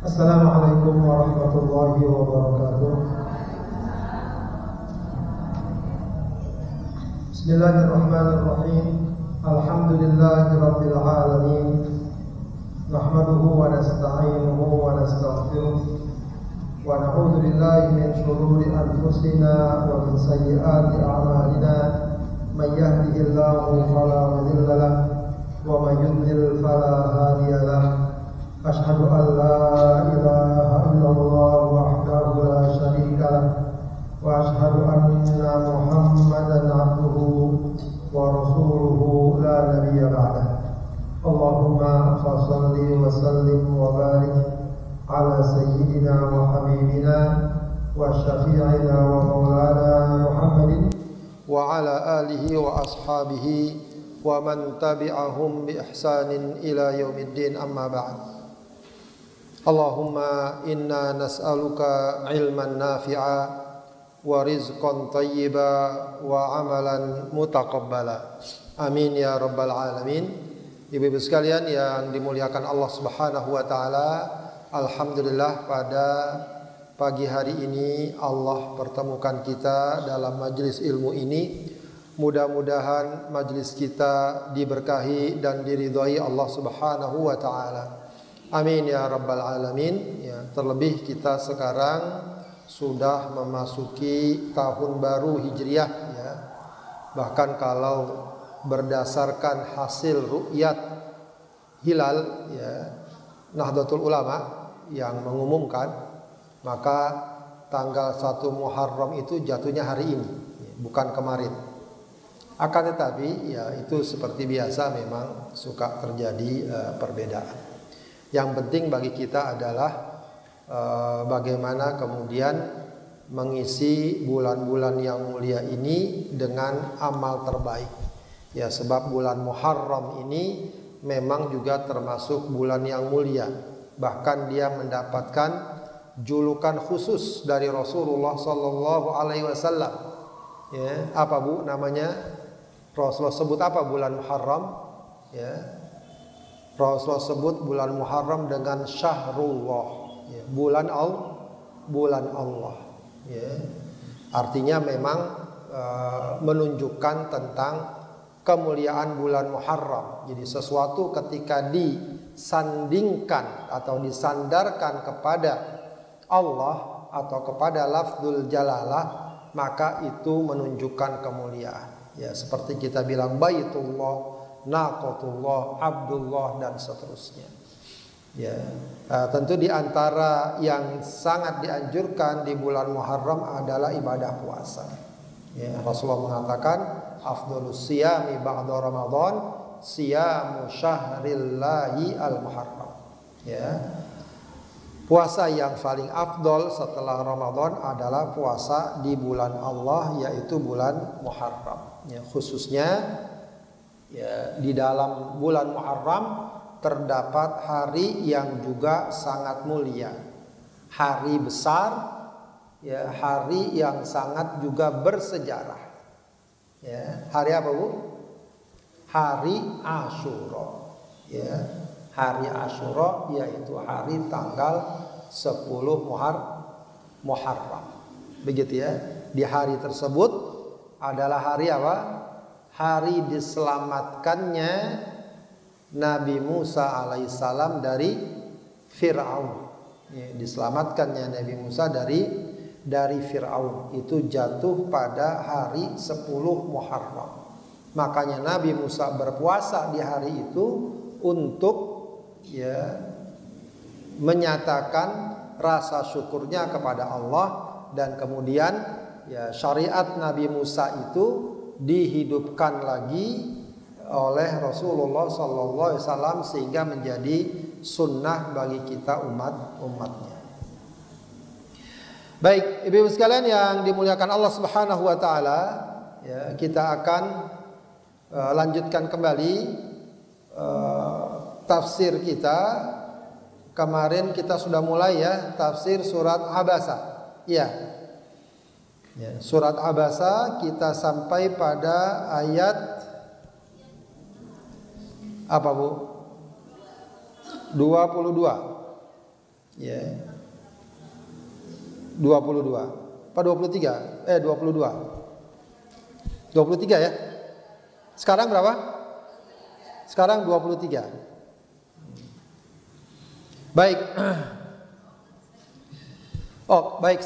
Assalamualaikum warahmatullahi wabarakatuh. Bismillahirrahmanirrahim. Alhamdulillahi rabbil alamin. Nahmaduhu wa nasta'inuhu wa nastaghfiruh. Wa na'udzu billahi min shururi anfusina wa min sayyiati a'malina. May yahdihillahu fala mudilla lahu wa may yudlil fala hadiya lahu. Asyhadu an la ilaha illallah wahdahu la syarika lah wa asyhadu anna Muhammadan abduhu wa rasuluhu la nabiyya ba'dah. Allahumma shalli wa sallim wa barik ala sayyidina wa habibina wa syafi'ina wa maulana Muhammadin wa ala alihi wa ashabihi wa man tabi'ahum bi ihsanin ila yaumiddin, amma ba'd. Allahumma inna nas'aluka ilman nafi'a wa rizqan tayyiba wa amalan mutaqabbala. Amin ya rabbal alamin. Ibu-ibu sekalian yang dimuliakan Allah Subhanahu wa taala, alhamdulillah pada pagi hari ini Allah pertemukan kita dalam majelis ilmu ini. Mudah-mudahan majelis kita diberkahi dan diridhai Allah Subhanahu wa taala. Amin ya rabbal alamin. Ya, terlebih kita sekarang sudah memasuki tahun baru Hijriah ya. Bahkan kalau berdasarkan hasil ru'yat hilal ya, Nahdlatul Ulama yang mengumumkan, maka tanggal 1 Muharram itu jatuhnya hari ini, bukan kemarin. Akan tetapi ya itu seperti biasa memang suka terjadi perbedaan. Yang penting bagi kita adalah bagaimana kemudian mengisi bulan-bulan yang mulia ini dengan amal terbaik. Ya, sebab bulan Muharram ini memang juga termasuk bulan yang mulia. Bahkan dia mendapatkan julukan khusus dari Rasulullah sallallahu alaihi wasallam. Ya, apa Bu namanya? Rasulullah sebut apa bulan Muharram? Ya. Rasulullah sebut bulan Muharram dengan Syahrullah, ya, bulan Allah. Ya. Artinya memang menunjukkan tentang kemuliaan bulan Muharram. Jadi sesuatu ketika disandingkan atau disandarkan kepada Allah atau kepada lafzul jalalah, maka itu menunjukkan kemuliaan. Ya, seperti kita bilang Baitullah, Naqatullah, Abdullah dan seterusnya. Ya, tentu di antara yang sangat dianjurkan di bulan Muharram adalah ibadah puasa. Ya, Rasulullah mengatakan afdhalus siyami ba'da Ramadan siyamu syahrillahi al-Muharram. Ya. Puasa yang paling afdol setelah Ramadan adalah puasa di bulan Allah, yaitu bulan Muharram. Ya, khususnya ya, di dalam bulan Muharram terdapat hari yang juga sangat mulia, hari besar, ya, hari yang sangat juga bersejarah. Ya, hari apa Bu? Hari Asyura. Ya, hari Asyura yaitu hari tanggal 10 Muharram. Begitu ya. Di hari tersebut adalah hari apa? Hari diselamatkannya Nabi Musa alaihissalam dari Fir'aun. Ya, diselamatkannya Nabi Musa dari Fir'aun itu jatuh pada hari 10 Muharram. Makanya Nabi Musa berpuasa di hari itu untuk ya menyatakan rasa syukurnya kepada Allah, dan kemudian ya syariat Nabi Musa itu dihidupkan lagi oleh Rasulullah SAW sehingga menjadi sunnah bagi kita umatnya. Baik, ibu-ibu sekalian yang dimuliakan Allah Subhanahu wa taala, ya, kita akan lanjutkan kembali tafsir kita. Kemarin kita sudah mulai ya tafsir surat Abasa. Ya. Ya, surat Abasa kita sampai pada ayat apa Bu? 22. Ya. 22. Apa 23? 22. 23 ya. Sekarang berapa? Sekarang 23. Baik. Oh, baik,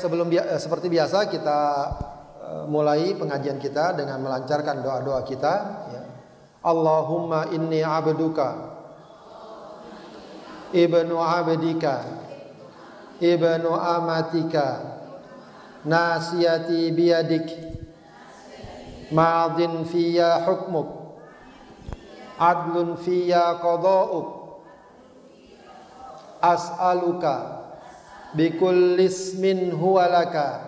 seperti biasa kita mulai pengajian kita dengan melancarkan doa-doa kita ya. Allahumma inni abduka ibnu abdika ibnu amatika nasiyati biyadik ma'adin fiyya hukmuk adlun fiyya qada'uk as'aluka bikulli ismin huwa laka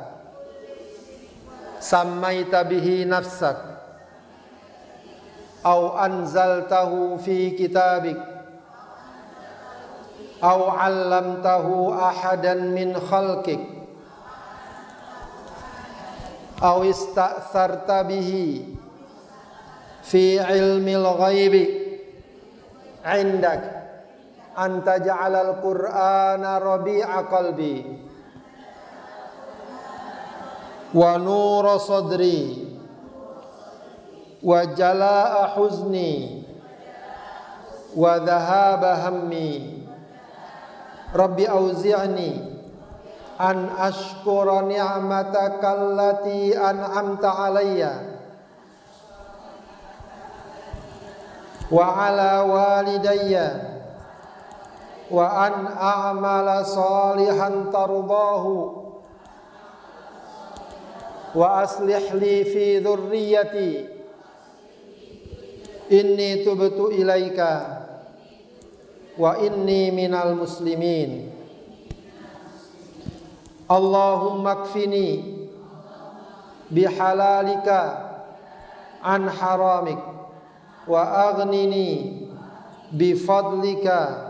sammaita bihi nafsak au anzaltahu fi kitabik au 'allamtahu ahadan min khalqik au ista'tharta bihi fi ilmil ghaibi 'indak anta ja'alal qur'ana rabi'a qalbi wa nura sadri wa jalaa huzni wa dhahaba hammi rabbi auzi'ni an ashkura ni'mataka allati an'amta alayya wa ala walidayya wa an a'mala salihan tardahu wa aslih li fi dhurriyyati inni tubtu ilaika wa inni minal muslimin Allahumma kfini bihalalika an haramik wa aghnini bifadlika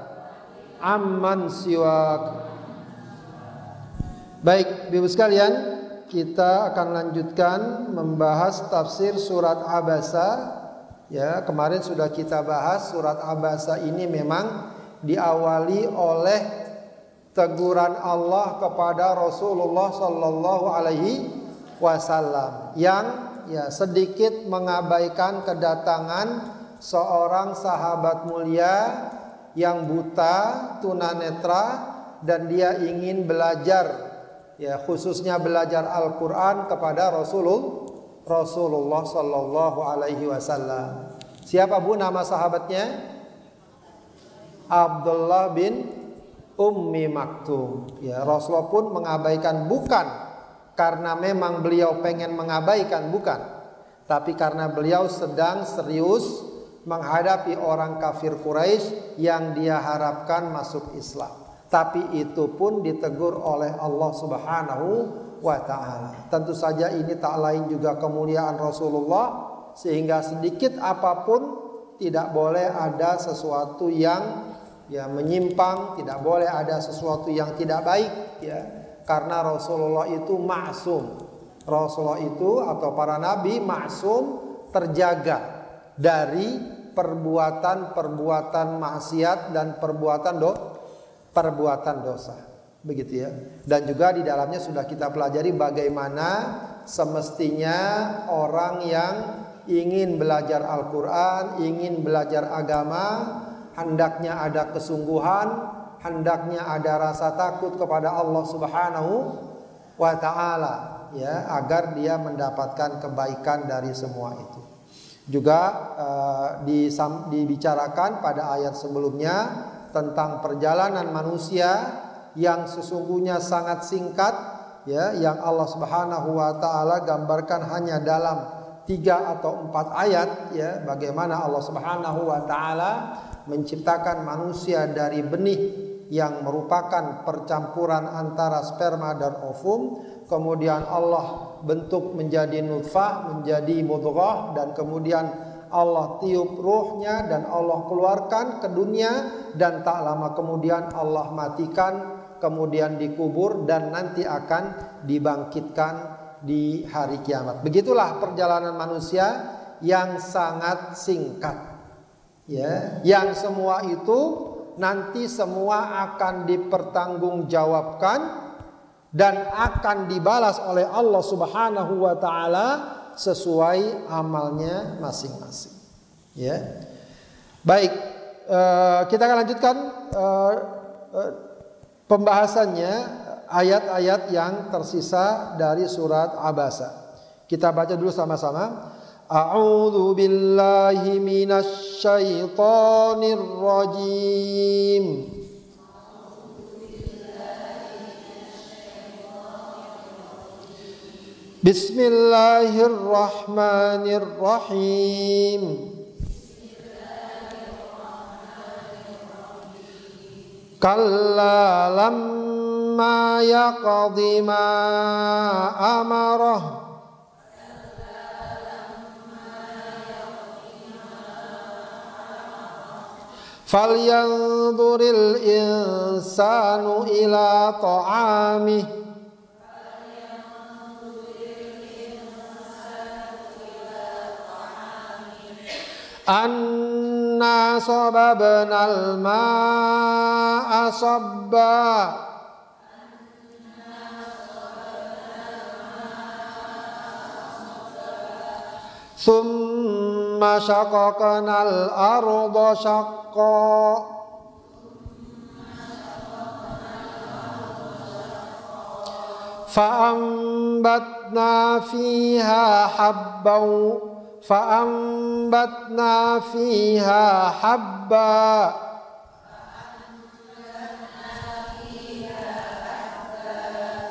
amman siwak. Baik, Ibu sekalian, kita akan lanjutkan membahas tafsir surat Abasa. Ya, kemarin sudah kita bahas surat Abasa ini memang diawali oleh teguran Allah kepada Rasulullah sallallahu alaihi wasallam yang ya sedikit mengabaikan kedatangan seorang sahabat mulia yang buta, tunanetra, dan dia ingin belajar, ya khususnya belajar Al-Quran kepada Rasulullah Sallallahu Alaihi Wasallam. Siapa Bu nama sahabatnya? Abdullah bin Ummi Maktum. Ya, Rasulullah pun mengabaikan, bukan karena memang beliau pengen mengabaikan, bukan, tapi karena beliau sedang serius menghadapi orang kafir Quraisy yang dia harapkan masuk Islam. Tapi itu pun ditegur oleh Allah Subhanahu wa ta'ala. Tentu saja ini tak lain juga kemuliaan Rasulullah, sehingga sedikit apapun tidak boleh ada sesuatu yang ya menyimpang, tidak boleh ada sesuatu yang tidak baik ya. Karena Rasulullah itu maksum. Rasulullah itu atau para nabi maksum, terjaga dari perbuatan-perbuatan maksiat dan perbuatan dosa. Begitu ya. Dan juga di dalamnya sudah kita pelajari bagaimana semestinya orang yang ingin belajar Al-Quran, ingin belajar agama, hendaknya ada kesungguhan, hendaknya ada rasa takut kepada Allah Subhanahu wa ta'ala ya, agar dia mendapatkan kebaikan dari semua itu. Juga dibicarakan pada ayat sebelumnya tentang perjalanan manusia yang sesungguhnya sangat singkat ya, yang Allah Subhanahu wa taala gambarkan hanya dalam 3 atau 4 ayat ya, bagaimana Allah Subhanahu wa taala menciptakan manusia dari benih yang merupakan percampuran antara sperma dan ovum, kemudian Allah bentuk menjadi nutfah, menjadi mudghah, dan kemudian Allah tiup ruhnya dan Allah keluarkan ke dunia, dan tak lama kemudian Allah matikan, kemudian dikubur dan nanti akan dibangkitkan di hari kiamat. Begitulah perjalanan manusia yang sangat singkat ya, yang semua itu nanti semua akan dipertanggungjawabkan dan akan dibalas oleh Allah Subhanahu wa taala sesuai amalnya masing-masing. Ya. Baik, kita akan lanjutkan pembahasannya ayat-ayat yang tersisa dari surat Abasa. Kita baca dulu sama-sama. A'udzu billahi minasy syaithanir rajim. Bismillahirrahmanirrahim. Kalla lamma yaqdi ma amarah falyanzuril insanu ila ta'amih anna sababnal ma'a sabba thumma syaqaqnal arda syaqqa fa'ambatna fiha habba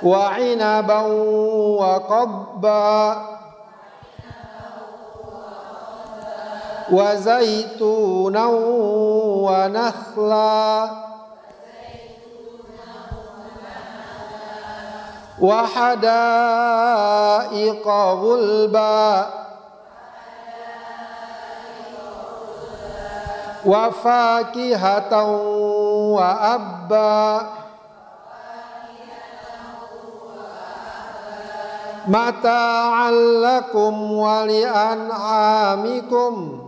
wa 'inaban wa qadba wa zaitunan wa nakhla wa hadaiqa ghulba wa fakihatan wa abba mata'an lakum wa li'an'amikum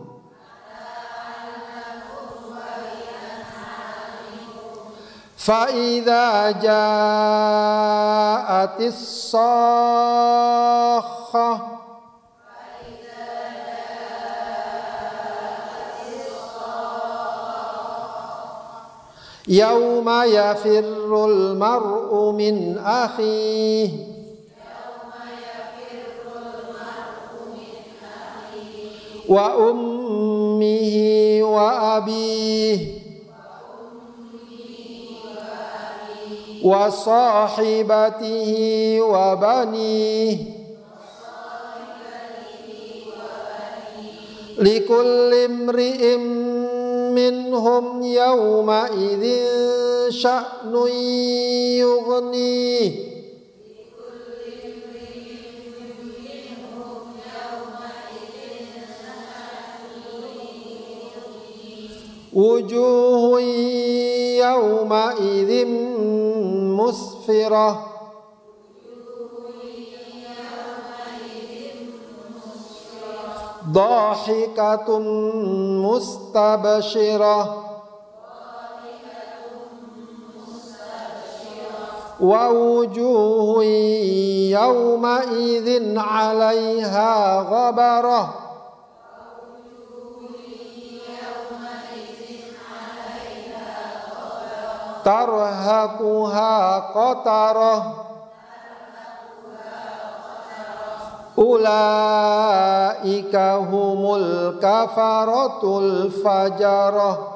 فَإِذَا جَاءَتِ الصَّاخَّةُ يَوْمَ يَفِرُّ الْمَرْءُ مِنْ أَخِيهِ وَأُمِّهِ وَأَبِيهِ wa sahibatihi wa banihi likulli imri'in minhum yawma idzin sya'nun yughnihi wujuhun yawma idzin musfirah dhahikatun mustabshirah wa wujuhun yawma idzin 'alaiha ghabarah tarhaquha qatarah ulaika humul kafaratul fajarah.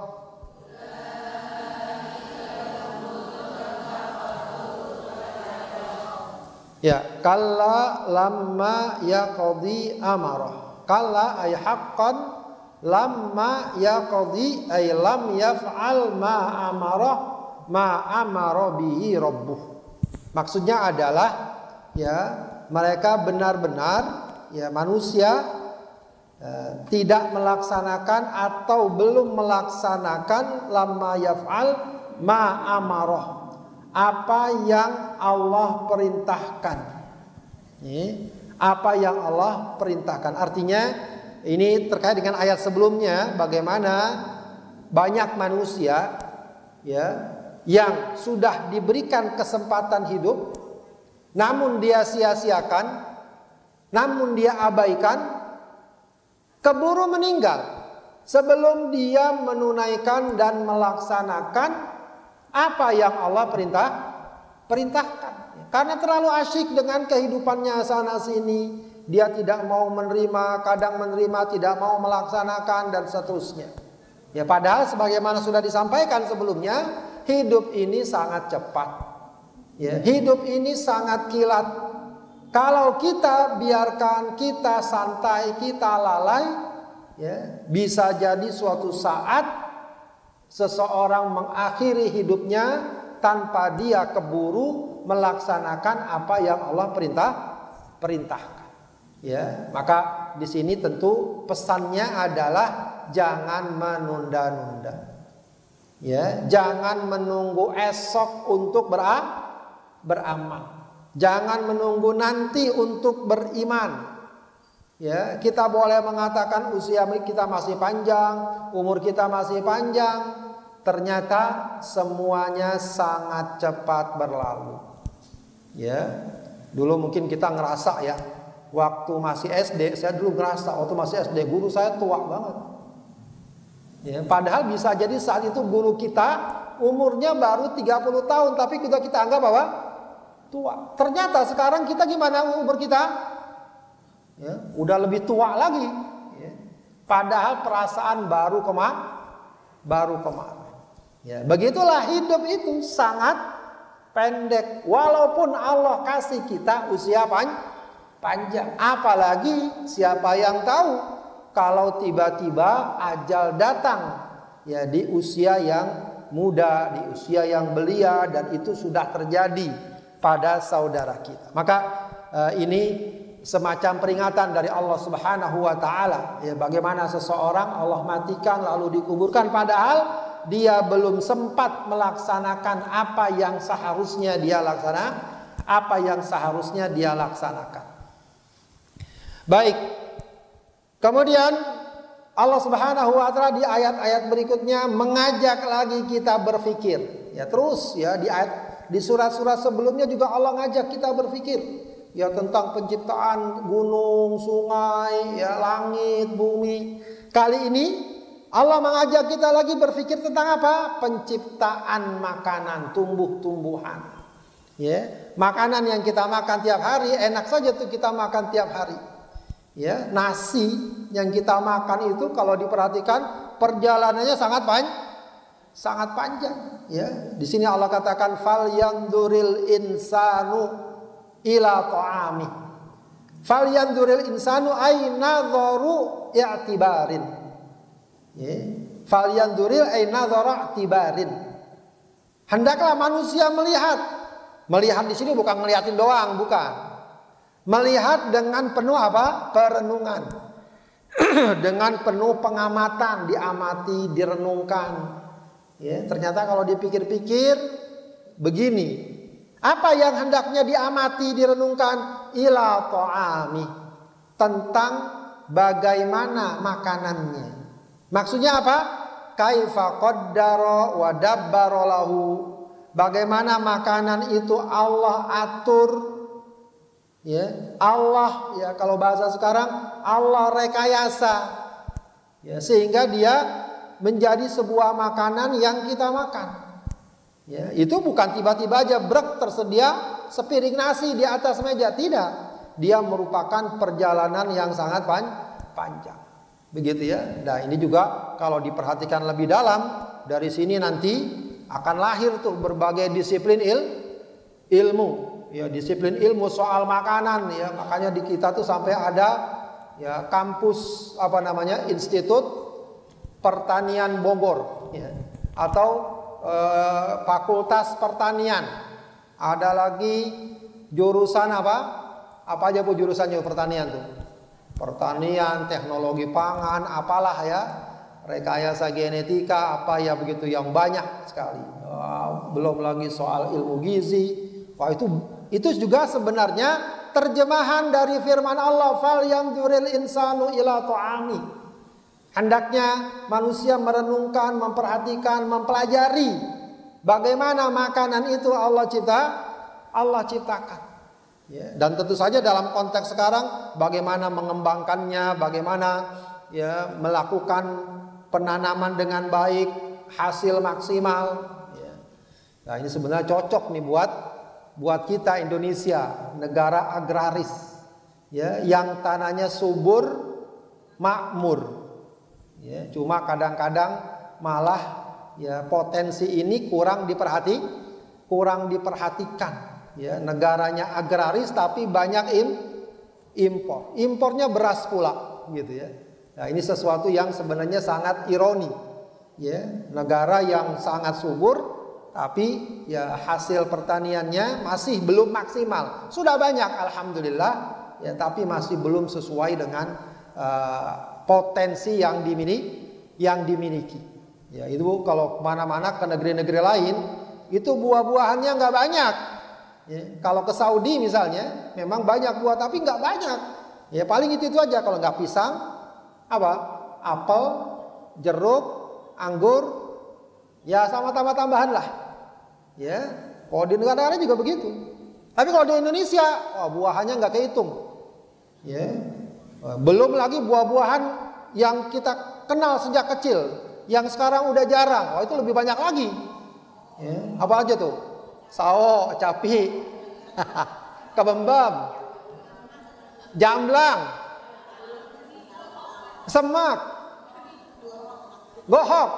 Ya, kalla lamma yaqdi amarah. Kalla ay haqqan, lamma yaqdi ay lam yaf'al ma amarah ma amara bihi rabbuh. Maksudnya adalah ya mereka benar-benar ya manusia tidak melaksanakan atau belum melaksanakan lamma yaf'al ma amarah, apa yang Allah perintahkan. Apa yang Allah perintahkan. Artinya ini terkait dengan ayat sebelumnya, bagaimana banyak manusia ya, yang sudah diberikan kesempatan hidup, namun dia sia-siakan, namun dia abaikan, keburu meninggal sebelum dia menunaikan dan melaksanakan apa yang Allah perintahkan. Karena terlalu asyik dengan kehidupannya sana sini, dia tidak mau menerima, kadang menerima, tidak mau melaksanakan, dan seterusnya. Ya, padahal sebagaimana sudah disampaikan sebelumnya, hidup ini sangat cepat. Ya, hidup ini sangat kilat. Kalau kita biarkan, kita santai, kita lalai, ya, bisa jadi suatu saat seseorang mengakhiri hidupnya tanpa dia keburu melaksanakan apa yang Allah perintahkan. Ya, maka di sini tentu pesannya adalah jangan menunda-nunda. Ya, jangan menunggu esok untuk beramal. Jangan menunggu nanti untuk beriman. Ya, kita boleh mengatakan usia kita masih panjang, umur kita masih panjang. Ternyata semuanya sangat cepat berlalu. Ya, dulu mungkin kita ngerasa ya, waktu masih SD, saya dulu ngerasa waktu masih SD guru saya tua banget. Ya, padahal bisa jadi saat itu guru kita umurnya baru 30 tahun, tapi kita anggap bahwa tua. Ternyata sekarang kita gimana umur kita? Ya, udah lebih tua lagi. Ya, padahal perasaan baru kemarin. Ya, begitulah hidup itu sangat pendek. Walaupun Allah kasih kita usia panjang, apalagi siapa yang tahu kalau tiba-tiba ajal datang, ya, di usia yang muda, di usia yang belia, dan itu sudah terjadi pada saudara kita. Maka ini semacam peringatan dari Allah Subhanahu wa taala, ya, bagaimana seseorang Allah matikan lalu dikuburkan padahal dia belum sempat melaksanakan apa yang seharusnya dia laksanakan. Baik. Kemudian Allah Subhanahu wa taala di ayat-ayat berikutnya mengajak lagi kita berpikir. Ya, terus ya di surat-surat sebelumnya juga Allah ngajak kita berpikir ya tentang penciptaan gunung, sungai, ya, langit, bumi. Kali ini Allah mengajak kita lagi berpikir tentang apa? Penciptaan makanan, tumbuh-tumbuhan. Ya, makanan yang kita makan tiap hari enak saja tuh kita makan tiap hari. Ya, nasi yang kita makan itu kalau diperhatikan perjalanannya sangat panjang. Ya, di sini Allah katakan fal yanduril insanu ila ta'ami. Fal yanduril insanu ay nadharu i'tibarin. Ya, fal yanduril ay nadhara i'tibarin. Hendaklah manusia melihat. Melihat di sini bukan ngeliatin doang, bukan. Melihat dengan penuh apa? Perenungan. Dengan penuh pengamatan, diamati, direnungkan. Ya, ternyata kalau dipikir-pikir begini. Apa yang hendaknya diamati, direnungkan? Ila ta'ami. Tentang bagaimana makanannya. Maksudnya apa? Kaifa qaddara wa dabbara lahu. Bagaimana makanan itu Allah atur. Ya, Allah, ya, kalau bahasa sekarang Allah rekayasa. Ya, sehingga dia menjadi sebuah makanan yang kita makan. Ya, itu bukan tiba-tiba aja brek tersedia sepiring nasi di atas meja, tidak. Dia merupakan perjalanan yang sangat panjang. Begitu ya. Nah, ini juga kalau diperhatikan lebih dalam, dari sini nanti akan lahir tuh berbagai disiplin ilmu. Ya, disiplin ilmu soal makanan, ya. Makanya di kita tuh sampai ada ya kampus Institut Pertanian Bogor, ya. Atau Fakultas Pertanian. Ada lagi jurusan apa? Apa aja Bu jurusannya pertanian tuh? Pertanian, teknologi pangan, apalah ya, rekayasa genetika, apa ya begitu yang banyak sekali. Belum lagi soal ilmu gizi. Wah, itu juga sebenarnya terjemahan dari firman Allah, fal yanzuril insanu ila ta'ami. Hendaknya manusia merenungkan, memperhatikan, mempelajari Bagaimana makanan itu Allah ciptakan. Ya, dan tentu saja dalam konteks sekarang bagaimana mengembangkannya, bagaimana ya melakukan penanaman dengan baik, hasil maksimal. Ya. Nah ini sebenarnya cocok nih buat kita Indonesia, negara agraris, ya, yang tanahnya subur, makmur. Ya, cuma kadang-kadang malah ya potensi ini kurang diperhatikan. Ya, negaranya agraris tapi banyak impor. Impornya beras pula, gitu ya. Nah, ini sesuatu yang sebenarnya sangat ironi. Ya, negara yang sangat subur tapi ya hasil pertaniannya masih belum maksimal. Sudah banyak alhamdulillah, ya, tapi masih belum sesuai dengan potensi yang dimiliki. Ya, itu kalau kemana-mana ke negeri-negeri lain itu buah-buahannya nggak banyak. Ya, kalau ke Saudi misalnya, memang banyak buah tapi nggak banyak. Ya paling itu aja. Kalau nggak pisang, apa? Apel, jeruk, anggur, ya sama tambah-tambahan lah. Ya, kalau di negara lain juga begitu. Tapi kalau di Indonesia, buahannya nggak kehitung. Ya, belum lagi buah-buahan yang kita kenal sejak kecil, yang sekarang udah jarang. Itu lebih banyak lagi. Ya, apa aja tuh? Sao, capi, kebembam, jamblang, semak, gohok,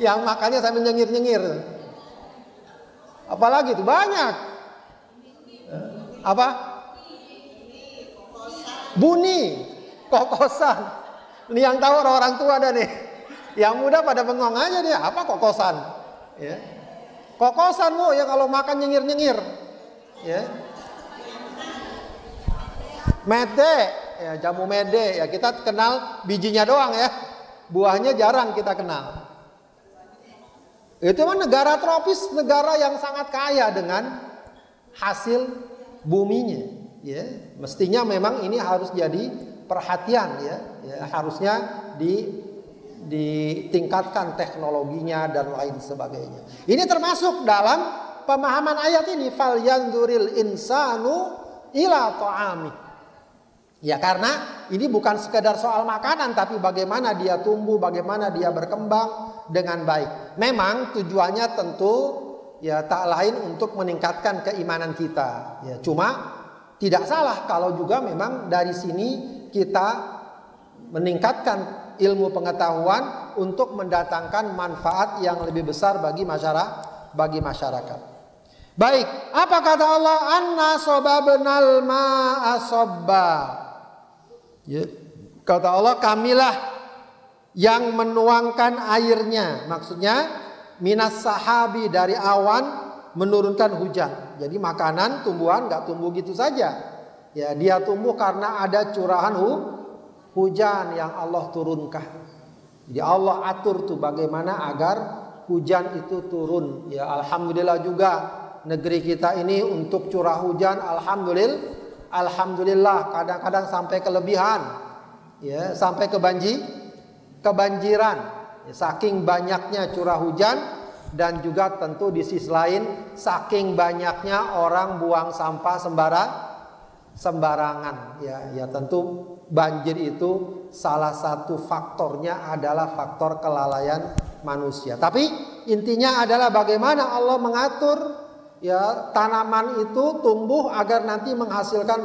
yang makannya sambil nyengir-nyengir. Apalagi itu banyak. Apa? Buni, kokosan. Ini yang tahu orang tua ada nih. Yang muda pada bengong aja dia, apa kokosan? Ya. Kokosan bu ya kalau makan nyengir-nyengir. Ya. Mede, ya jamu mede, ya kita kenal bijinya doang ya. Buahnya jarang kita kenal. Itu kan negara tropis, negara yang sangat kaya dengan hasil buminya. Ya. Mestinya memang ini harus jadi perhatian ya. Ya harusnya ditingkatkan teknologinya dan lain sebagainya. Ini termasuk dalam pemahaman ayat ini, fal yanzuril insanu ila ta'ami. Ya karena ini bukan sekedar soal makanan, tapi bagaimana dia tumbuh, bagaimana dia berkembang dengan baik. Memang tujuannya tentu ya tak lain untuk meningkatkan keimanan kita. Ya cuma tidak salah kalau juga memang dari sini kita meningkatkan ilmu pengetahuan untuk mendatangkan manfaat yang lebih besar bagi masyarakat. Baik, apa kata Allah? Anna sobabnal ma'a sobba. Ya, kata Allah, kamilah yang menuangkan airnya. Maksudnya minas sahabi, dari awan menurunkan hujan. Jadi makanan, tumbuhan nggak tumbuh gitu saja. Ya, dia tumbuh karena ada curahan hujan yang Allah turunkan. Jadi Allah atur tuh bagaimana agar hujan itu turun. Ya alhamdulillah juga negeri kita ini untuk curah hujan alhamdulillah kadang-kadang sampai kelebihan. Ya, sampai kebanjiran. Ya, saking banyaknya curah hujan dan juga tentu di sisi lain saking banyaknya orang buang sampah sembarangan. Ya tentu banjir itu salah satu faktornya adalah faktor kelalaian manusia. Tapi intinya adalah bagaimana Allah mengatur ya tanaman itu tumbuh agar nanti menghasilkan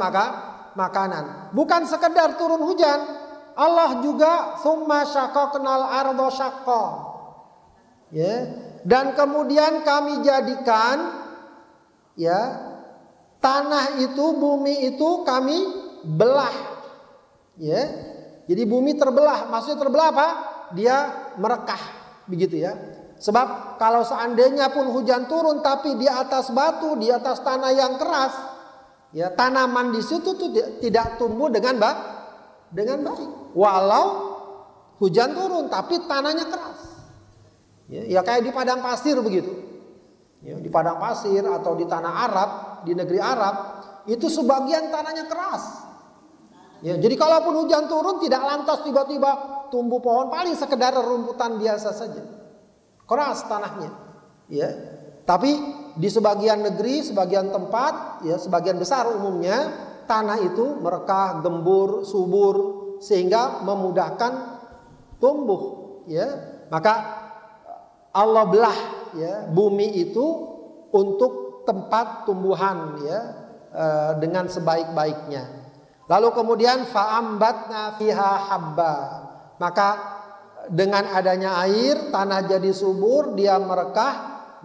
makanan. Bukan sekedar turun hujan, Allah juga summa syaqaqnal arda syaqqa. Ya, dan kemudian kami jadikan ya tanah itu, bumi itu kami belah. Ya, jadi bumi terbelah. Maksudnya terbelah apa? Dia merekah, begitu ya. Sebab kalau seandainya pun hujan turun tapi di atas batu, di atas tanah yang keras, ya tanaman di situ tuh tidak tumbuh dengan baik. Walau hujan turun tapi tanahnya keras. Ya kayak di padang pasir begitu. Ya, di padang pasir atau di tanah Arab, di negeri Arab, itu sebagian tanahnya keras. Ya, jadi kalaupun hujan turun tidak lantas tiba-tiba tumbuh pohon paling sekedar rumputan biasa saja. Keras tanahnya. Ya. Tapi di sebagian negeri, sebagian tempat, ya sebagian besar umumnya tanah itu merekah, gembur, subur sehingga memudahkan tumbuh, ya. Maka Allah belah ya bumi itu untuk tempat tumbuhan ya dengan sebaik-baiknya. Lalu kemudian fa'ambatna fiha habba. Maka dengan adanya air tanah jadi subur, dia merekah,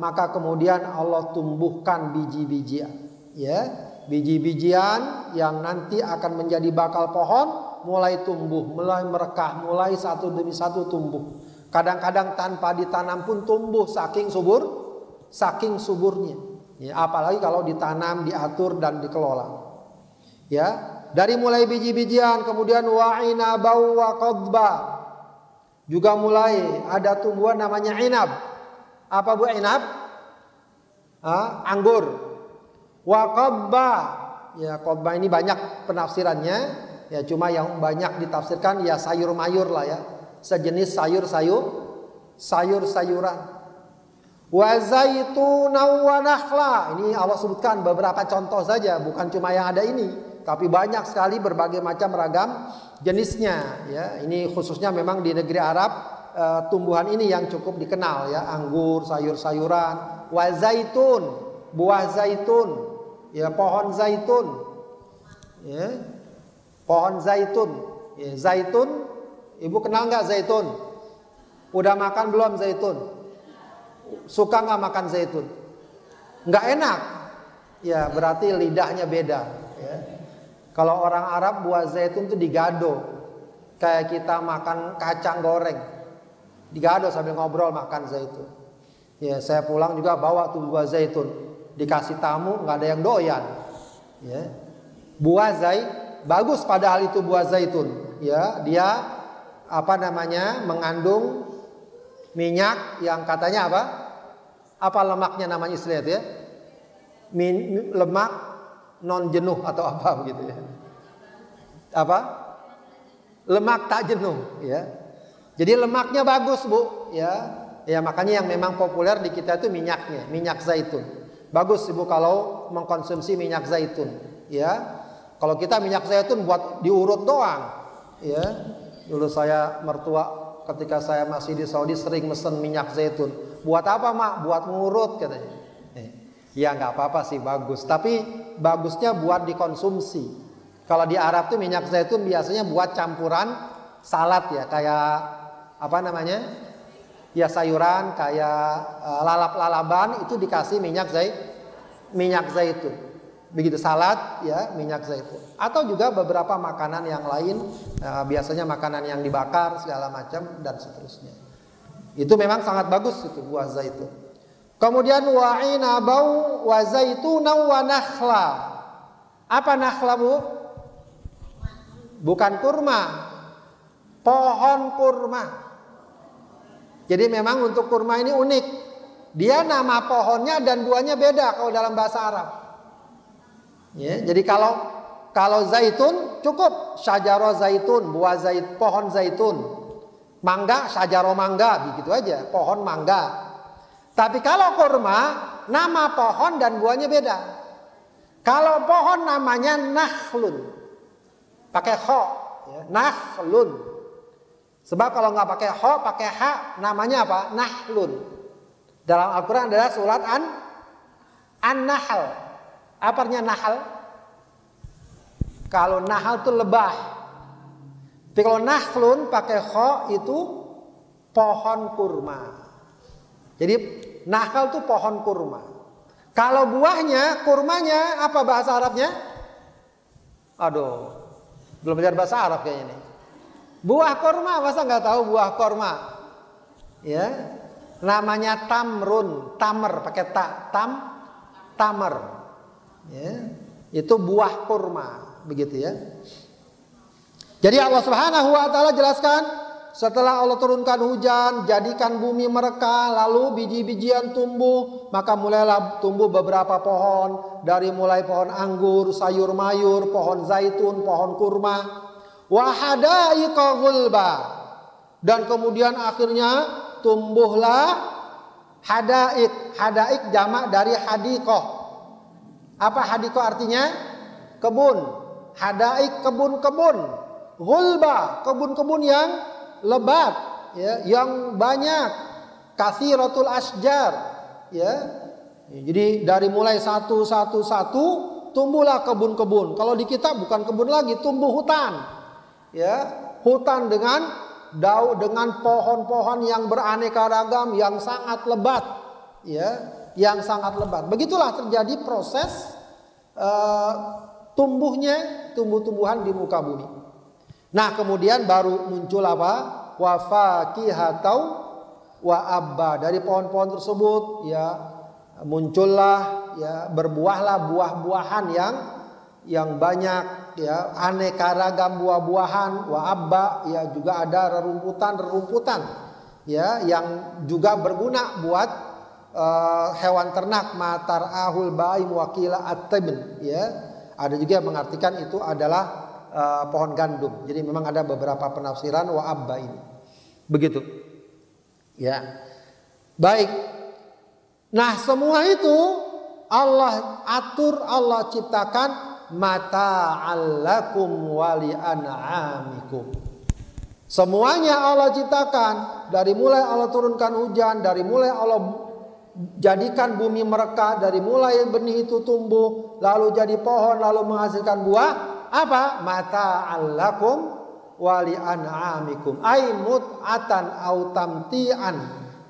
maka kemudian Allah tumbuhkan biji-bijian ya. Biji-bijian yang nanti akan menjadi bakal pohon mulai tumbuh, mulai merekah, mulai satu demi satu tumbuh. Kadang-kadang tanpa ditanam pun tumbuh saking suburnya. Ya, apalagi kalau ditanam, diatur dan dikelola. Ya, dari mulai biji-bijian, kemudian wa inabau wa qadba. Juga mulai ada tumbuhan namanya inab. Apa bu inab? Anggur. Wa qadba. Ya, qadba ini banyak penafsirannya. Ya, cuma yang banyak ditafsirkan ya sayur mayur lah ya. Sejenis sayur-sayuran. Wa zaituna wa nakhla. Ini Allah sebutkan beberapa contoh saja, bukan cuma yang ada ini, tapi banyak sekali berbagai macam ragam jenisnya ya. Ini khususnya memang di negeri Arab tumbuhan ini yang cukup dikenal ya, anggur, sayur-sayuran, wa zaitun, buah zaitun, ya pohon zaitun. Ya. Pohon zaitun. Ya, zaitun, Ibu kenal nggak zaitun? Udah makan belum zaitun? Suka nggak makan zaitun? Nggak enak. Ya berarti lidahnya beda. Ya. Kalau orang Arab buah zaitun itu digado, kayak kita makan kacang goreng, digado sambil ngobrol makan zaitun. Ya saya pulang juga bawa tuh buah zaitun, dikasih tamu nggak ada yang doyan. Ya. Buah bagus padahal itu buah zaitun. Ya dia mengandung minyak yang katanya apa? Apa lemaknya namanya istilah itu ya? Lemak non jenuh atau apa begitu ya? Apa? Lemak tak jenuh ya. Jadi lemaknya bagus bu ya. Ya makanya yang memang populer di kita itu minyaknya, minyak zaitun. Bagus ibu kalau mengkonsumsi minyak zaitun ya. Kalau kita minyak zaitun buat diurut doang ya. Dulu saya mertua ketika saya masih di Saudi sering mesen minyak zaitun. Buat apa mak? Buat ngurut katanya. Ya nggak apa-apa sih bagus. Tapi bagusnya buat dikonsumsi. Kalau di Arab tuh minyak zaitun biasanya buat campuran salad ya. Kayak ya sayuran kayak lalap-lalaban itu dikasih minyak zaitun. Begitu salad ya minyak zaitun. Atau juga beberapa makanan yang lain, biasanya makanan yang dibakar segala macam dan seterusnya. Itu memang sangat bagus itu buah zaitun. Kemudian wa inabau wa zaituna wa nakhla. Apa nakhla bu? Bukan kurma. Pohon kurma. Jadi memang untuk kurma ini unik. Dia nama pohonnya dan buahnya beda kalau dalam bahasa Arab. Ya, jadi kalau zaitun cukup syajaro zaitun, pohon zaitun. Mangga syajaro mangga, begitu aja, pohon mangga. Tapi kalau kurma, nama pohon dan buahnya beda. Kalau pohon namanya nakhlun, pakai kho, ya, nakhlun. Sebab kalau nggak pakai kho, pakai ha, namanya apa? Nakhlun. Dalam Al-Quran adalah surat An-Nahl. Apa artinya nahal? Kalau nahal itu lebah. Tapi kalau nakhlun pakai kho itu pohon kurma. Jadi nahal itu pohon kurma. Kalau buahnya, kurmanya apa bahasa Arabnya? Aduh, belum belajar bahasa Arab kayaknya nih. Buah kurma, masa nggak tahu buah kurma? Ya, namanya tamrun, tamer pakai tamer. Ya, itu buah kurma, begitu ya. Jadi Allah Subhanahu wa taala jelaskan, setelah Allah turunkan hujan, jadikan bumi merekah, lalu biji-bijian tumbuh, maka mulailah tumbuh beberapa pohon, dari mulai pohon anggur, sayur mayur, pohon zaitun, pohon kurma, wa hadaiqa ghulba. Dan kemudian akhirnya tumbuhlah hadaik. Hadaik jamak dari hadiqah. Apa hadiqah artinya? Kebun. Hadaik kebun-kebun. Ghulba, kebun-kebun yang lebat, ya, yang banyak. Katsiratul asjar, ya. Jadi dari mulai satu tumbuhlah kebun-kebun. Kalau di kita bukan kebun lagi, tumbuh hutan. Ya, hutan dengan pohon-pohon yang beraneka ragam yang sangat lebat, ya, yang sangat lebat. Begitulah terjadi proses tumbuhnya tumbuh-tumbuhan di muka bumi. Nah, kemudian baru muncul apa? Wa faqihatau wa abba. Dari pohon-pohon tersebut, ya, muncullah, ya, berbuahlah buah-buahan yang banyak, ya, aneka ragam buah-buahan. Wa abba, ya, juga ada rerumputan, ya, yang juga berguna buat hewan ternak. Matar ahul baim wakila at-tibn, ya. Ada juga yang mengartikan itu adalah pohon gandum. Jadi memang ada beberapa penafsiran wa abba ini. Begitu. Ya. Baik. Nah, semua itu Allah atur, Allah ciptakan mata'allakum wali an'amikum. Semuanya Allah ciptakan. Dari mulai Allah turunkan hujan, dari mulai Allah jadikan bumi merekah, dari mulai benih itu tumbuh, lalu jadi pohon, lalu menghasilkan buah. Apa? Mata'allakum wali an'amikum. Ai mut'atan au tamti'an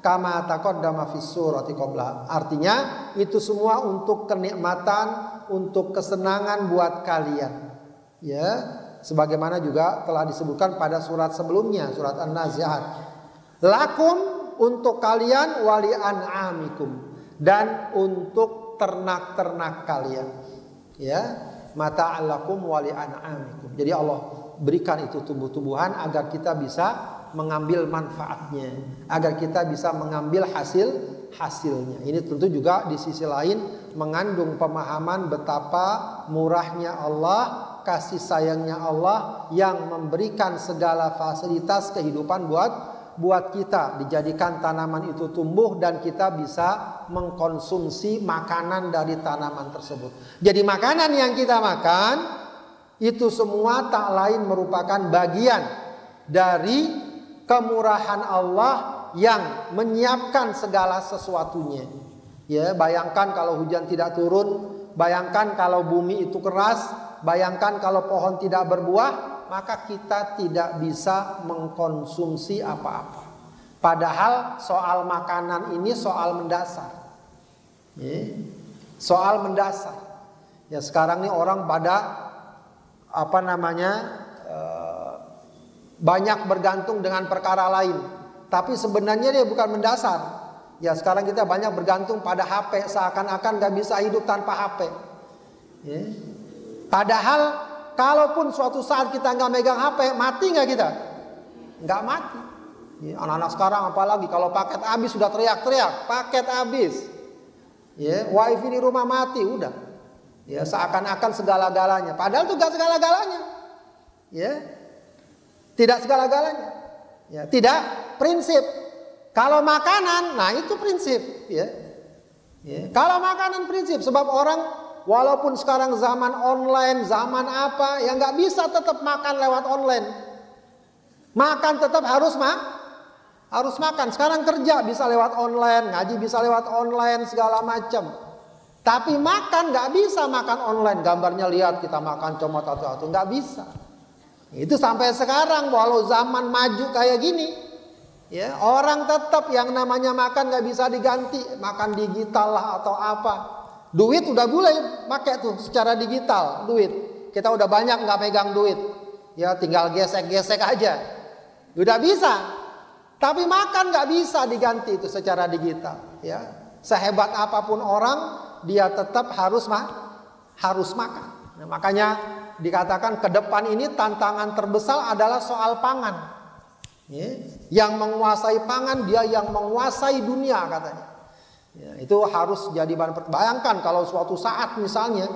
kama taqaddama fis surati qabla. Artinya itu semua untuk kenikmatan, untuk kesenangan buat kalian. Ya, sebagaimana juga telah disebutkan pada surat sebelumnya, surat An-Nazi'at. Lakum, untuk kalian, wali an'amikum, dan untuk ternak-ternak kalian. Ya, mata'allakum wali an'amikum. Jadi Allah berikan itu tumbuh-tumbuhan agar kita bisa mengambil manfaatnya, agar kita bisa mengambil hasilnya. Ini tentu juga di sisi lain mengandung pemahaman betapa murahnya Allah, kasih sayangnya Allah yang memberikan segala fasilitas kehidupan buat kita. Dijadikan tanaman itu tumbuh dan kita bisa mengkonsumsi makanan dari tanaman tersebut. Jadi makanan yang kita makan itu semua tak lain merupakan bagian dari kemurahan Allah yang menyiapkan segala sesuatunya. Ya, bayangkan kalau hujan tidak turun, bayangkan kalau bumi itu keras, bayangkan kalau pohon tidak berbuah, maka kita tidak bisa mengkonsumsi apa-apa. Padahal soal makanan ini soal mendasar. Ya, soal mendasar. Ya, sekarang ini orang pada banyak bergantung dengan perkara lain, tapi sebenarnya dia bukan mendasar. Ya, sekarang kita banyak bergantung pada HP, seakan-akan gak bisa hidup tanpa HP. Ya. Padahal kalaupun suatu saat kita gak megang HP, mati gak kita? Gak mati. Ya, anak-anak sekarang apalagi kalau paket habis sudah teriak-teriak, paket habis. Ya, wifi di rumah mati, udah. Ya, seakan-akan segala-galanya. Padahal itu gak segala-galanya. Ya. Tidak segala-galanya. Ya, tidak prinsip. Kalau makanan, nah itu prinsip, ya. Ya. Kalau makanan prinsip, sebab orang walaupun sekarang zaman online, zaman apa, ya nggak bisa tetap makan lewat online. Makan tetap harus makan. Sekarang kerja bisa lewat online, ngaji bisa lewat online, segala macam. Tapi makan nggak bisa makan online. Gambarnya lihat kita makan comot atau nggak bisa. Itu sampai sekarang walau zaman maju kayak gini, ya, orang tetap yang namanya makan nggak bisa diganti, makan digital lah atau apa. Duit udah boleh pakai tuh secara digital, duit. Kita udah banyak nggak pegang duit, ya tinggal gesek-gesek aja, udah bisa. Tapi makan nggak bisa diganti itu secara digital, ya. Sehebat apapun orang, dia tetap harus makan. Nah, makanya dikatakan ke depan ini tantangan terbesar adalah soal pangan. Ya, yang menguasai pangan dia yang menguasai dunia katanya. Ya, itu harus jadi bahan pertimbangan. Bayangkan kalau suatu saat misalnya,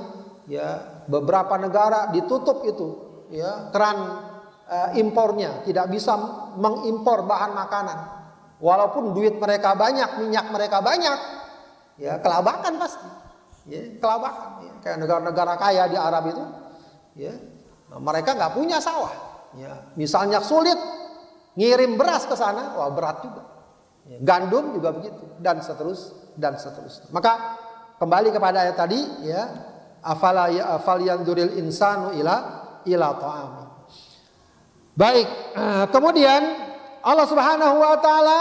ya, beberapa negara ditutup itu, ya, keran impornya, tidak bisa mengimpor bahan makanan. Walaupun duit mereka banyak, minyak mereka banyak, ya kelabakan pasti. Ya, kelabakan. Ya. Kayak negara-negara kaya di Arab itu, ya, mereka nggak punya sawah. Ya. Misalnya sulit ngirim beras ke sana, wah berat juga. Ya. Gandum juga begitu, dan seterusnya. Maka kembali kepada ayat tadi, ya, afal yanzuril insanu ila ta'ami. Baik, kemudian Allah Subhanahu wa taala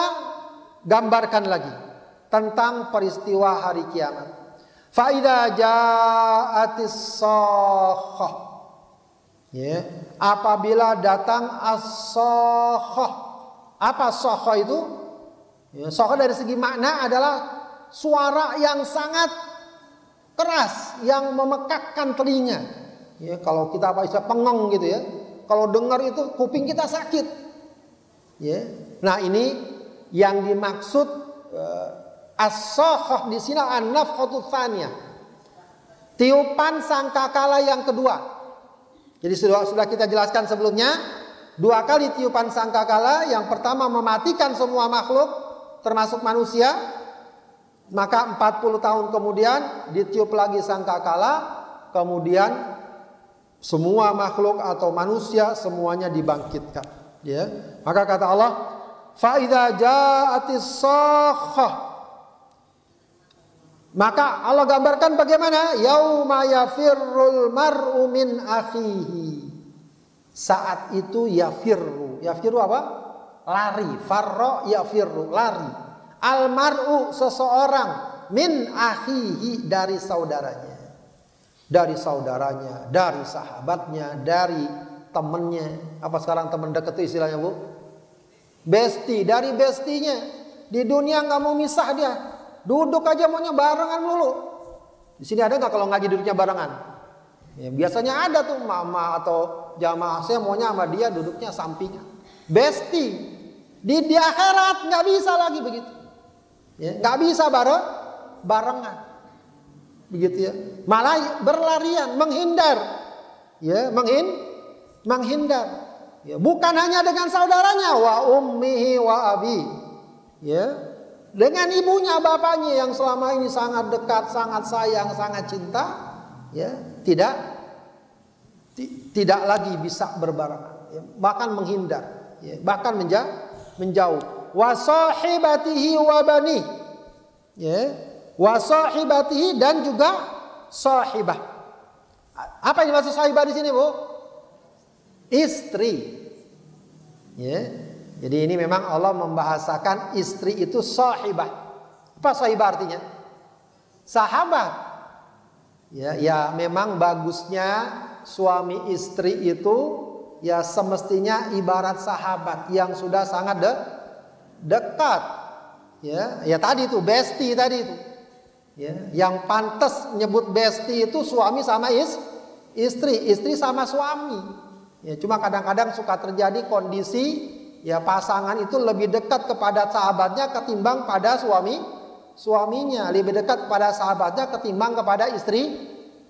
gambarkan lagi tentang peristiwa hari kiamat. Fa idza ja'atis sakhah. Ya, apabila datang as-sakhah. Apa sakhah itu? Ya, sakhah dari segi makna adalah suara yang sangat keras, yang memekakkan telinga. Ya, kalau kita bisa pengeng gitu ya. Kalau dengar itu kuping kita sakit. Ya. Nah, ini yang dimaksud as-sakhah di sini an-nafkhatu tsaniyah. Tiupan sangkakala yang kedua. Jadi sudah kita jelaskan sebelumnya, 2 kali tiupan sangkakala. Yang pertama mematikan semua makhluk termasuk manusia. Maka 40 tahun kemudian ditiup lagi sangkakala, kemudian semua makhluk atau manusia semuanya dibangkitkan. Ya. Maka kata Allah, fa idza ja'atis sakhah. Maka Allah gambarkan bagaimana? Yauma yafirrul mar'u min akhihi. Saat itu yafirru. Yafirru apa? Lari. Farra yafirru, lari. Al mar'u seseorang min akhihi dari saudaranya. Dari saudaranya, dari sahabatnya, dari temennya. Apa sekarang teman dekat itu istilahnya, Bu? Besti, dari bestinya. Di dunia nggak mau misah dia. Duduk aja maunya barengan dulu. Di sini ada nggak kalau ngaji duduknya barengan? Ya, biasanya ada tuh mama atau jamaah saya maunya sama dia duduknya sampingan. Besti. Di akhirat nggak bisa lagi begitu. Ya, nggak bisa barengan. Begitu ya, malah berlarian, menghindar, ya, menghindar, ya, bukan hanya dengan saudaranya, wa ummihi wa abi, ya, dengan ibunya, bapaknya yang selama ini sangat dekat, sangat sayang, sangat cinta, ya, tidak lagi bisa berbarengan, ya, bahkan menghindar, ya, bahkan menjauh, wa sahibatihi wa bani, ya. Wa sahibatihi dan juga sahibah. Apa yang dimaksud sahibah di sini, Bu? Istri. Ya. Jadi ini memang Allah membahasakan istri itu sahibah. Apa sahibah artinya? Sahabat. Ya memang bagusnya suami istri itu ya semestinya ibarat sahabat yang sudah sangat dekat. Ya tadi itu besti tadi itu. Ya, yang pantas nyebut besti itu suami sama istri sama suami. Ya, cuma kadang-kadang suka terjadi kondisi ya pasangan itu lebih dekat kepada sahabatnya ketimbang pada suaminya, lebih dekat kepada sahabatnya ketimbang kepada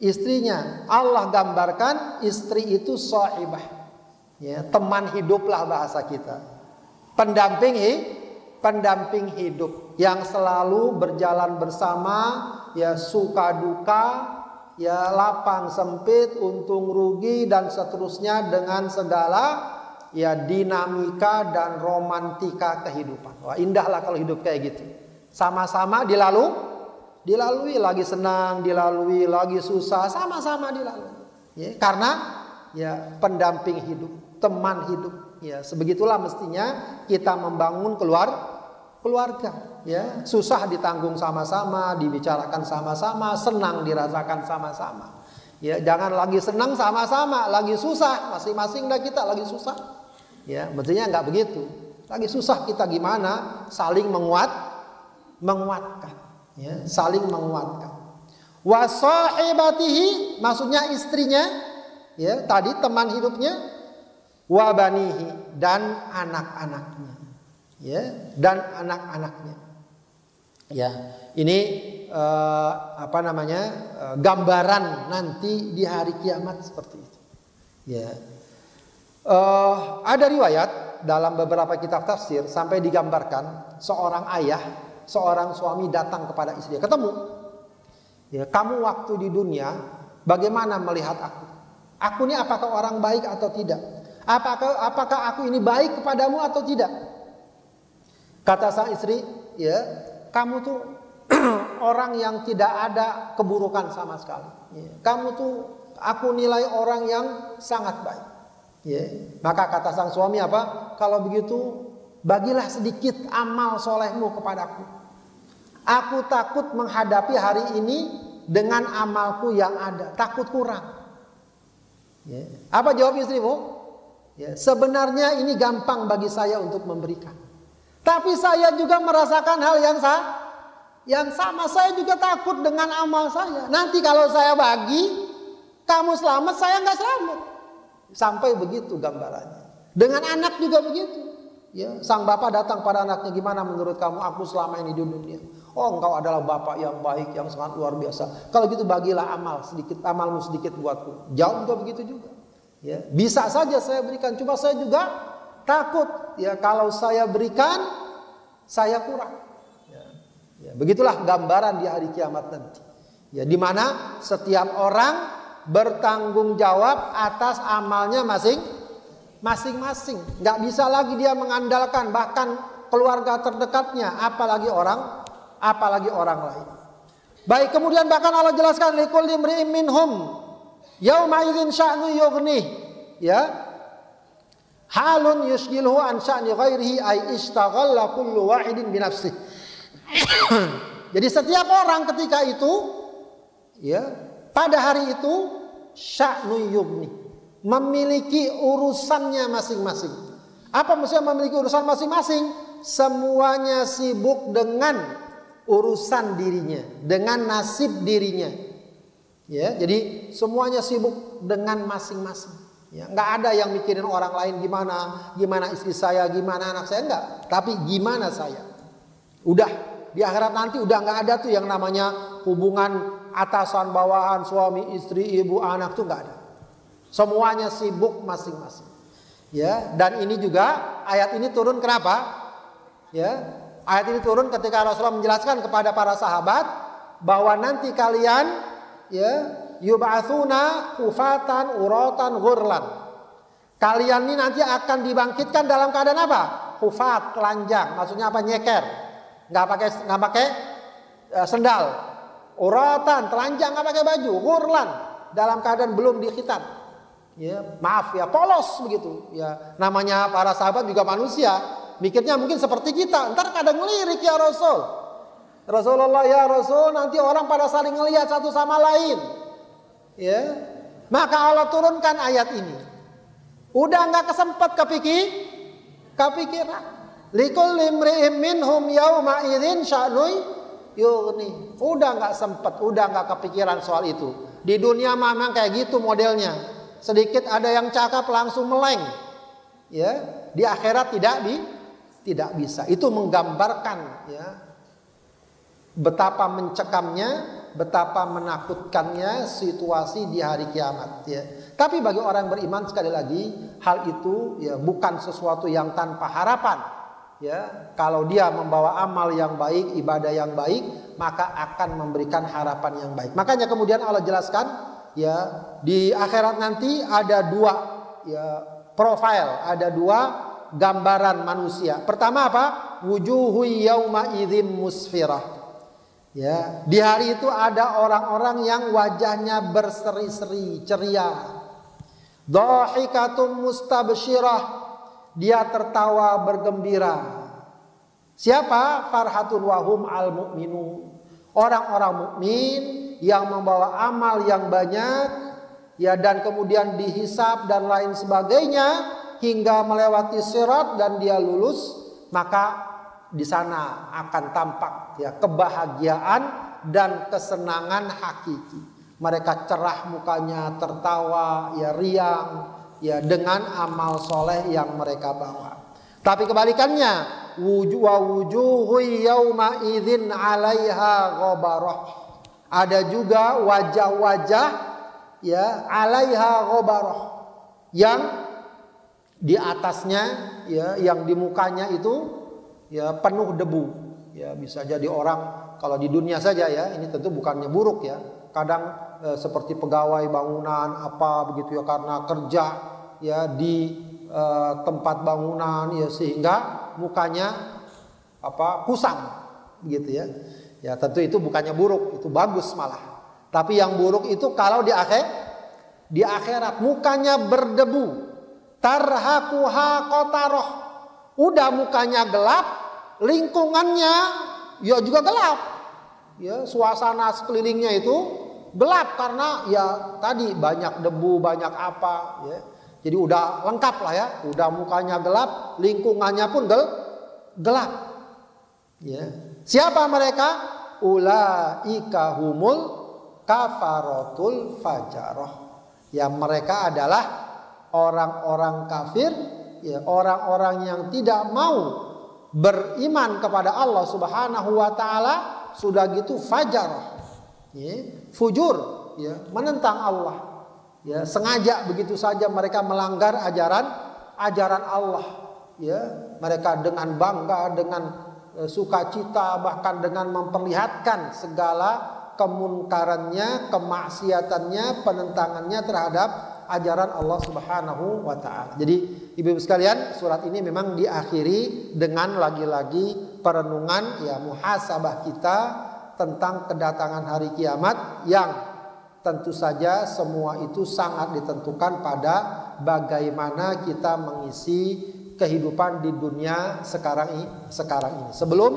istrinya. Allah gambarkan istri itu sahibah. Ya, teman hiduplah bahasa kita. Pendamping hidup yang selalu berjalan bersama, ya suka duka, ya lapang sempit, untung rugi dan seterusnya dengan segala ya dinamika dan romantika kehidupan. Wah, indahlah kalau hidup kayak gitu. Sama-sama dilalui lagi senang, dilalui lagi susah, sama-sama dilalui. Ya, karena ya pendamping hidup, teman hidup. Ya, sebegitulah mestinya kita membangun keluarga. Ya, susah ditanggung sama-sama, dibicarakan sama-sama, senang dirasakan sama-sama. Ya, jangan lagi senang sama-sama, lagi susah masing-masing dah kita lagi susah. Ya, mestinya nggak begitu. Lagi susah kita gimana? Saling menguatkan. Ya, saling menguatkan. Wa sahibatihi maksudnya istrinya, ya, tadi teman hidupnya. Wa banihi dan anak-anaknya, ya, dan anak-anaknya, ya, ini gambaran nanti di hari kiamat seperti itu, ya. Ada riwayat dalam beberapa kitab tafsir sampai digambarkan seorang ayah, seorang suami datang kepada istrinya, ketemu. Ya, kamu waktu di dunia bagaimana melihat aku? Aku ini apakah orang baik atau tidak? Apakah aku ini baik kepadamu atau tidak? Kata sang istri, ya, kamu tuh orang yang tidak ada keburukan sama sekali. Ya, kamu tuh aku nilai orang yang sangat baik. Ya, maka kata sang suami apa? Kalau begitu bagilah sedikit amal solehmu kepadaku. Aku takut menghadapi hari ini dengan amalku yang ada, takut kurang. Ya. Apa jawab istrimu? Ya, sebenarnya ini gampang bagi saya untuk memberikan. Tapi saya juga merasakan hal yang sama. Saya juga takut dengan amal saya. Nanti kalau saya bagi, kamu selamat, saya nggak selamat. Sampai begitu gambarannya. Dengan anak juga begitu. Ya, sang bapak datang pada anaknya, gimana menurut kamu aku selama ini di dunia? Oh, engkau adalah bapak yang baik, yang sangat luar biasa. Kalau gitu bagilah amalmu sedikit buatku. Jauh juga begitu juga. Ya, bisa saja saya berikan, cuma saya juga takut. Ya, kalau saya berikan, saya kurang. Ya, begitulah gambaran di hari kiamat nanti. Ya, di mana setiap orang bertanggung jawab atas amalnya masing-masing. Nggak bisa lagi dia mengandalkan bahkan keluarga terdekatnya, apalagi orang lain. Baik, kemudian bahkan Allah jelaskan likulli imri'in minhum yauma idzin sya'nu yughnih. Ya. Halun yushghilhu an sya'ni ghairihi ay istaghalla kullu wahidin bi nafsihi. Jadi setiap orang ketika itu, ya, pada hari itu sya'nu yughnih, memiliki urusannya masing-masing. Apa maksudnya memiliki urusan masing-masing? Semuanya sibuk dengan urusan dirinya, dengan nasib dirinya. Ya, jadi semuanya sibuk dengan masing-masing. Ya, nggak ada yang mikirin orang lain gimana istri saya, gimana anak saya, enggak. Tapi gimana saya. Udah di akhirat nanti udah nggak ada tuh yang namanya hubungan atasan bawahan, suami istri, ibu anak tuh nggak ada. Semuanya sibuk masing-masing. Ya, dan ini juga ayat ini turun kenapa? Ya, ayat ini turun ketika Rasulullah menjelaskan kepada para sahabat bahwa nanti kalian, ya, yub'atsuna kufatan uratan ghurlan. Kalian ini nanti akan dibangkitkan dalam keadaan apa? Kufat, telanjang. Maksudnya apa? Nyeker. Nggak pakai sendal. Uratan, telanjang, nggak pakai baju. Ghurlan, dalam keadaan belum dikhitan. Ya, maaf ya, polos begitu. Ya, namanya para sahabat juga manusia. Mikirnya mungkin seperti kita. Ntar kadang ngelirik, ya Rasul. Rasulullah, ya Rasul, nanti orang pada saling ngelihat satu sama lain. Ya, maka Allah turunkan ayat ini. Udah nggak kesempet kepikiran. Likulli imri'in minhum yauma idzin sya'nuy yughni. Udah nggak sempet, udah nggak kepikiran soal itu. Di dunia memang kayak gitu modelnya. Sedikit ada yang cakap langsung meleng. Ya, di akhirat tidak bisa. Itu menggambarkan, ya, betapa mencekamnya, betapa menakutkannya situasi di hari kiamat, ya. Tapi bagi orang beriman sekali lagi, hal itu, ya, bukan sesuatu yang tanpa harapan, ya. Kalau dia membawa amal yang baik, ibadah yang baik, maka akan memberikan harapan yang baik. Makanya kemudian Allah jelaskan, ya, di akhirat nanti ada dua, ya, profil, ada dua gambaran manusia. Pertama apa? Wujuhu yauma idzin musfirah. Ya, di hari itu ada orang-orang yang wajahnya berseri-seri, ceria. Dhahikatum mustabsyirah. Dia tertawa bergembira. Siapa? Farhatun wahum al-mu'minun. Orang-orang mukmin yang membawa amal yang banyak, ya, dan kemudian dihisab dan lain sebagainya hingga melewati sirat dan dia lulus, maka di sana akan tampak, ya, kebahagiaan dan kesenangan hakiki. Mereka cerah mukanya, tertawa, ya, riang, ya, dengan amal soleh yang mereka bawa. Tapi kebalikannya, wujuhu yauma idzin 'alaiha ghabarah. Ada juga wajah-wajah, ya, 'alaiha ghabarah, yang di atasnya ya, yang di mukanya itu ya penuh debu. Ya bisa jadi orang kalau di dunia saja ya, ini tentu bukannya buruk ya. Kadang seperti pegawai bangunan apa begitu ya, karena kerja ya di tempat bangunan ya, sehingga mukanya kusam gitu ya. Ya tentu itu bukannya buruk, itu bagus malah. Tapi yang buruk itu kalau di akhirat mukanya berdebu, tarhaquha qataroh. Udah mukanya gelap, lingkungannya ya juga gelap. Ya, suasana sekelilingnya itu gelap karena ya tadi banyak debu, banyak apa ya. Jadi udah lengkap lah ya, udah mukanya gelap, lingkungannya pun gelap. Ya. Siapa mereka? Ulaika humul kafaratul fajaroh. Ya mereka adalah orang-orang kafir, ya orang-orang yang tidak mau beriman kepada Allah Subhanahu wa taala, sudah gitu fajar. Ya, fujur, ya, menentang Allah. Ya, sengaja begitu saja mereka melanggar ajaran Allah. Ya, mereka dengan bangga, dengan sukacita, bahkan dengan memperlihatkan segala kemunkarannya, kemaksiatannya, penentangannya terhadap ajaran Allah Subhanahu wa taala. Jadi ibu-ibu sekalian, surat ini memang diakhiri dengan lagi-lagi perenungan ya, muhasabah kita tentang kedatangan hari kiamat, yang tentu saja semua itu sangat ditentukan pada bagaimana kita mengisi kehidupan di dunia sekarang ini. Sebelum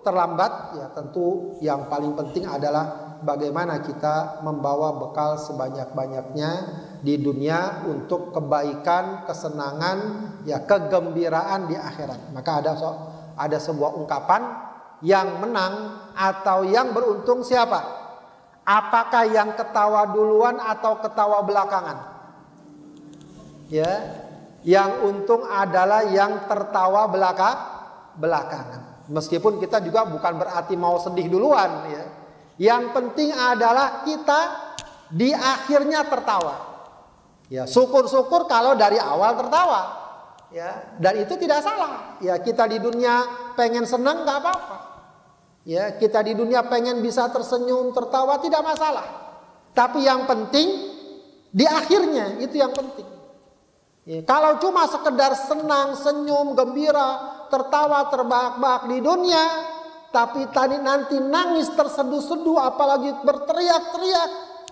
terlambat ya, tentu yang paling penting adalah bagaimana kita membawa bekal sebanyak-banyaknya di dunia untuk kebaikan, kesenangan, ya kegembiraan di akhirat. Maka ada sebuah ungkapan, yang menang atau yang beruntung siapa? Apakah yang ketawa duluan atau ketawa belakangan? Ya, yang untung adalah yang tertawa belakangan. Meskipun kita juga bukan berarti mau sedih duluan ya. Yang penting adalah kita di akhirnya tertawa. Ya, syukur-syukur kalau dari awal tertawa. Ya, dan itu tidak salah. Ya, kita di dunia pengen senang nggak apa-apa. Ya, kita di dunia pengen bisa tersenyum, tertawa, tidak masalah. Tapi yang penting di akhirnya, itu yang penting. Ya, kalau cuma sekedar senang, senyum, gembira, tertawa, terbahak-bahak di dunia, tapi tadi nanti nangis terseduh-seduh, apalagi berteriak-teriak,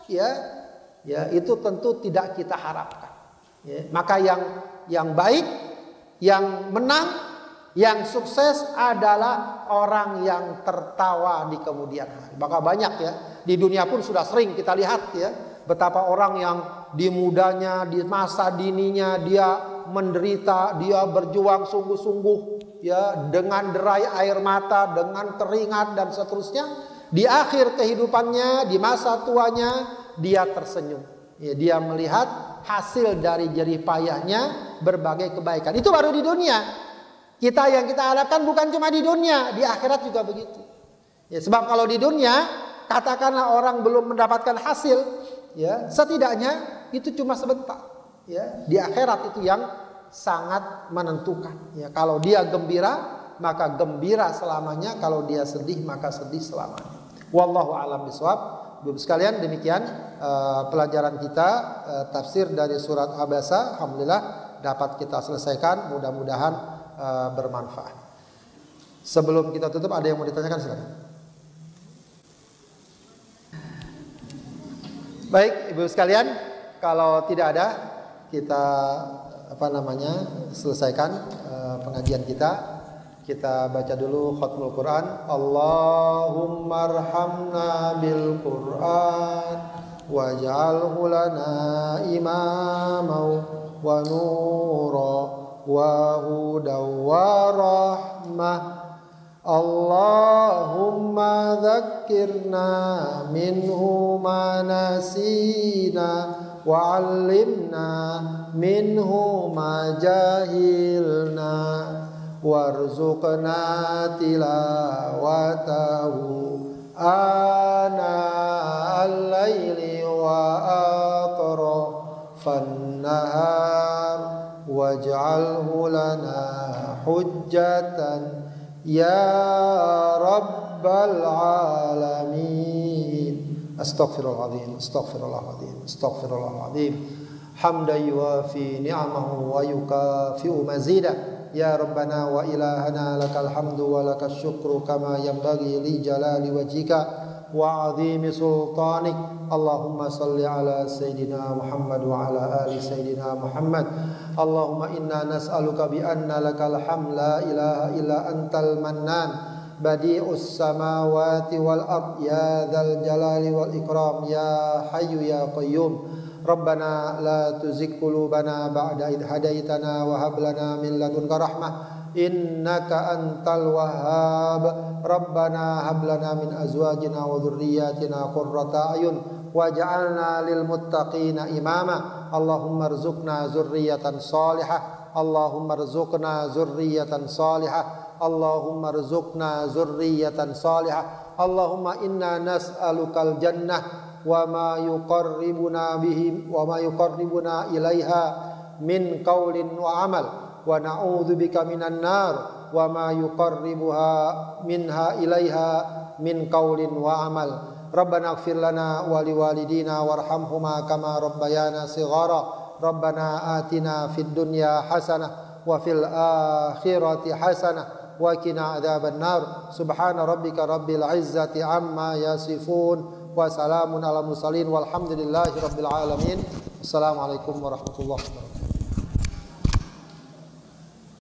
ya itu tentu tidak kita harapkan. Ya, maka yang baik, yang menang, yang sukses adalah orang yang tertawa di kemudian hari. Maka banyak ya, di dunia pun sudah sering kita lihat ya, betapa orang yang di mudanya, di masa dininya dia menderita, dia berjuang sungguh-sungguh ya, dengan derai air mata, dengan keringat dan seterusnya. Di akhir kehidupannya, di masa tuanya, dia tersenyum. Ya, dia melihat hasil dari jerih payahnya berbagai kebaikan. Itu baru di dunia. Yang kita harapkan bukan cuma di dunia, di akhirat juga begitu. Ya, sebab kalau di dunia, katakanlah orang belum mendapatkan hasil, ya setidaknya itu cuma sebentar. Ya, di akhirat itu yang sangat menentukan. Ya, kalau dia gembira, maka gembira selamanya. Kalau dia sedih, maka sedih selamanya. Wallahu a'lam bishawab. Ibu sekalian, demikian pelajaran kita tafsir dari surat Abasa. Alhamdulillah dapat kita selesaikan. Mudah-mudahan bermanfaat. Sebelum kita tutup, ada yang mau ditanyakan, silakan. Baik, ibu sekalian, kalau tidak ada, kita selesaikan pengajian kita. Kita baca dulu khatmul Quran. Allahumma arhamna bil Quran waj'alhu lana imamau wa nura wa hudaw wa rahmah. Allahumma dzakkirna minhu ma nasina wa 'allimna minhu ma jahilna warzuqna tilawatahu ana al-laili wa atrafan nahar waj'al hujjatan ya rabbal alamin. Astaghfirullahaladzim, astaghfirullahaladzim, astaghfirullahaladzim. Hamdan yuwafi ni'amahu wa yukafi'u mazidah. Ya Rabbana wa ilahana lakal hamdu wa lakal syukru kama yanbaghi li jalali wajhika wa azimi sultanik. Allahumma salli ala Sayyidina Muhammad wa ala ali Sayyidina Muhammad. Allahumma inna nas'aluka bi anna lakal hamd la ilaha illa antal mannan badi'us samawati wal ard ya dzal jalali wal ikram ya hayyu ya qayyum. Rabbana la tuzigh qulubana ba'da idh hadaitana wa hab lana min ladunka rahmah innaka antal wahhab. Rabbana hab lana min azwajina wa dhurriyyatina qurrata a'yun waj'alna lil muttaqina imama. Allahumma rzuqna dzurriyyatan shalihah, Allahumma rzuqna dzurriyyatan shalihah, Allahumma rzuqna dzurriyyatan shalihah. Allahumma inna nas'alukal jannah wa ma yuqarribuna bihi wa ma yuqarribuna ilaiha min qaulin wa amal wa na'udzubika minan nar wa ma yuqarribuha minha ilaiha min qaulin wa amal. Rabbana ighfir lana wa liwalidina warhamhuma kama rabbayana shighara. Rabbana atina fid dunya hasanah wa fil akhirati hasanah wa qina adzaban nar. Subhana rabbika rabbil izzati amma yasifun wa salamun ala mursalin walhamdulillahi rabbil alamin. Assalamualaikum warahmatullahi wabarakatuh.